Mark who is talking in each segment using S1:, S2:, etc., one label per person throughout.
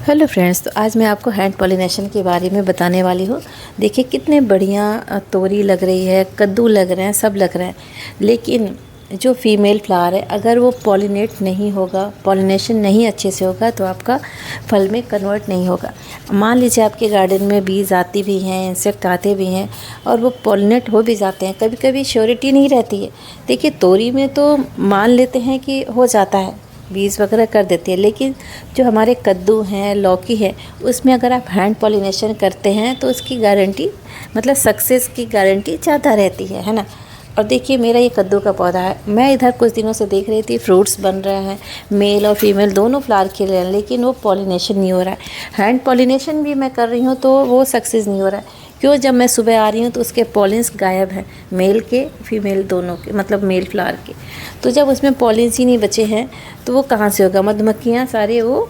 S1: Hello friends, तो आज मैं आपको हैंड पॉलिनेशन के बारे में बताने वाली हूँ। देखिए कितने बढ़िया तोरी लग रही है, कद्दू लग रहे हैं, सब लग रहे हैं, लेकिन जो फीमेल फ्लावर है अगर वो पॉलिनेट नहीं होगा, पॉलिनेशन नहीं अच्छे से होगा तो आपका फल में कन्वर्ट नहीं होगा। मान लीजिए आपके गार्डन में बीज आती भी हैं, इंसेक्ट आते भी हैं और वो पॉलिनेट हो भी जाते हैं, कभी कभी श्योरिटी नहीं रहती है। देखिए तोरी में तो मान लेते हैं कि हो जाता है, बीज वगैरह कर देती है, लेकिन जो हमारे कद्दू हैं, लौकी है, उसमें अगर आप हैंड पॉलिनेशन करते हैं तो उसकी गारंटी, मतलब सक्सेस की गारंटी ज़्यादा रहती है ना। और देखिए मेरा ये कद्दू का पौधा है, मैं इधर कुछ दिनों से देख रही थी फ्रूट्स बन रहे हैं, मेल और फीमेल दोनों फ्लावर खिल रहे हैं, लेकिन वो पॉलिनेशन नहीं हो रहा है। हैंड पॉलिनेशन भी मैं कर रही हूँ तो वो सक्सेस नहीं हो रहा है। क्यों? जब मैं सुबह आ रही हूँ तो उसके पॉलिन्स गायब हैं, मेल के फीमेल दोनों के, मतलब मेल फ्लावर के। तो जब उसमें पॉलिन्स ही नहीं बचे हैं तो वो कहाँ से होगा? मधुमक्खियाँ सारे वो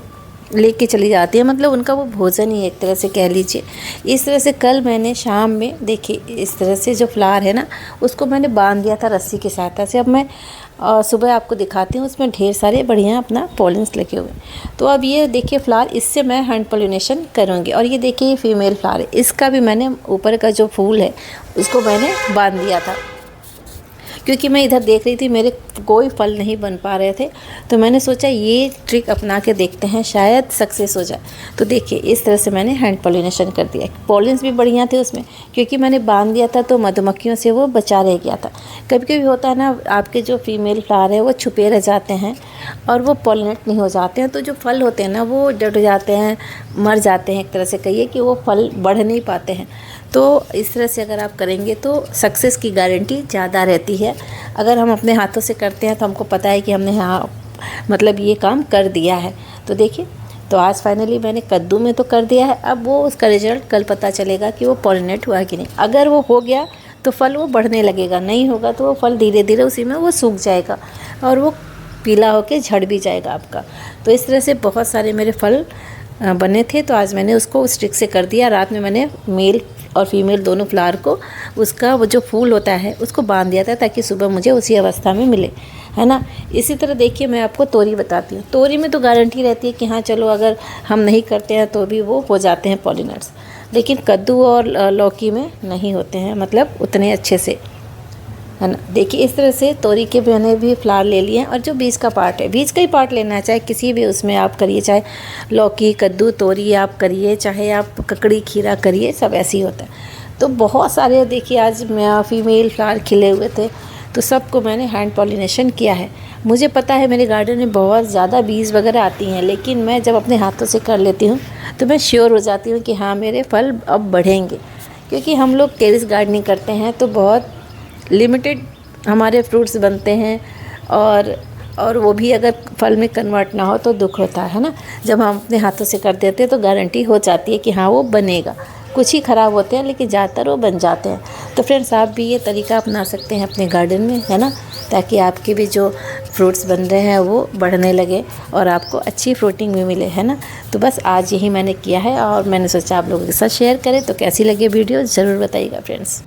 S1: लेके चली जाती है, मतलब उनका वो भोजन ही एक तरह से कह लीजिए। इस तरह से कल मैंने शाम में देखिए इस तरह से जो फ्लावर है ना, उसको मैंने बांध दिया था रस्सी की सहायता से। अब मैं सुबह आपको दिखाती हूँ, उसमें ढेर सारे बढ़िया अपना पॉलिन्स लगे हुए। तो अब ये देखिए फ्लावर, इससे मैं हैंड पॉलिनेशन करूँगी। और ये देखिए ये फीमेल फ्लावर है, इसका भी मैंने ऊपर का जो फूल है उसको मैंने बांध दिया था, क्योंकि मैं इधर देख रही थी मेरे कोई फल नहीं बन पा रहे थे। तो मैंने सोचा ये ट्रिक अपना के देखते हैं, शायद सक्सेस हो जाए। तो देखिए इस तरह से मैंने हैंड पॉलिनेशन कर दिया। पॉलिन्स भी बढ़िया थे उसमें, क्योंकि मैंने बांध दिया था तो मधुमक्खियों से वो बचा रह गया था। कभी कभी होता है ना, आपके जो फीमेल फ्लावर है वो छुपे रह जाते हैं और वो पॉलिनेट नहीं हो जाते हैं, तो जो फल होते हैं ना वो डट जाते हैं, मर जाते हैं, एक तरह से कहिए कि वो फल बढ़ नहीं पाते हैं। तो इस तरह से अगर आप करेंगे तो सक्सेस की गारंटी ज़्यादा रहती है। अगर हम अपने हाथों से करते हैं तो हमको पता है कि हमने मतलब ये काम कर दिया है। तो देखिए, तो आज फाइनली मैंने कद्दू में तो कर दिया है, अब वो उसका रिजल्ट कल पता चलेगा कि वो पॉलिनेट हुआ कि नहीं। अगर वो हो गया तो फल वो बढ़ने लगेगा, नहीं होगा तो वो फल धीरे धीरे उसी में वो सूख जाएगा और वो पीला होके झड़ भी जाएगा आपका। तो इस तरह से बहुत सारे मेरे फल बने थे, तो आज मैंने उसको उस ट्रिक से कर दिया। रात में मैंने मेल और फीमेल दोनों फ्लावर को, उसका वो जो फूल होता है उसको बांध दिया था, ताकि सुबह मुझे उसी अवस्था में मिले, है ना। इसी तरह देखिए मैं आपको तोरी बताती हूँ। तोरी में तो गारंटी रहती है कि हाँ चलो अगर हम नहीं करते हैं तो भी वो हो जाते हैं पॉलिनेट्स, लेकिन कद्दू और लौकी में नहीं होते हैं, मतलब उतने अच्छे से, है ना। देखिए इस तरह से तोरी के मैंने भी फ्लावर ले लिए हैं, और जो बीज का पार्ट है, बीज का ही पार्ट लेना है, चाहे किसी भी उसमें आप करिए, चाहे लौकी, कद्दू, तोरी आप करिए, चाहे आप ककड़ी, खीरा करिए, सब ऐसे ही होता है। तो बहुत सारे देखिए आज फीमेल फ्लावर खिले हुए थे, तो सबको मैंने हैंड पॉलिनेशन किया है। मुझे पता है मेरे गार्डन में बहुत ज़्यादा बीज वगैरह आती हैं, लेकिन मैं जब अपने हाथों से कर लेती हूँ तो मैं श्योर हो जाती हूँ कि हाँ मेरे फल अब बढ़ेंगे। क्योंकि हम लोग टेरेस गार्डनिंग करते हैं तो बहुत लिमिटेड हमारे फ्रूट्स बनते हैं, और वो भी अगर फल में कन्वर्ट ना हो तो दुख होता है ना। जब हम अपने हाथों से कर देते हैं तो गारंटी हो जाती है कि हाँ वो बनेगा। कुछ ही ख़राब होते हैं लेकिन ज़्यादातर वो बन जाते हैं। तो फ्रेंड्स आप भी ये तरीका अपना सकते हैं अपने गार्डन में, है ना, ताकि आपके भी जो फ्रूट्स बन रहे हैं वो बढ़ने लगे और आपको अच्छी फ्रूटिंग भी मिले, है ना। तो बस आज यही मैंने किया है और मैंने सोचा आप लोगों के साथ शेयर करें। तो कैसी लगी वीडियो ज़रूर बताइएगा फ्रेंड्स।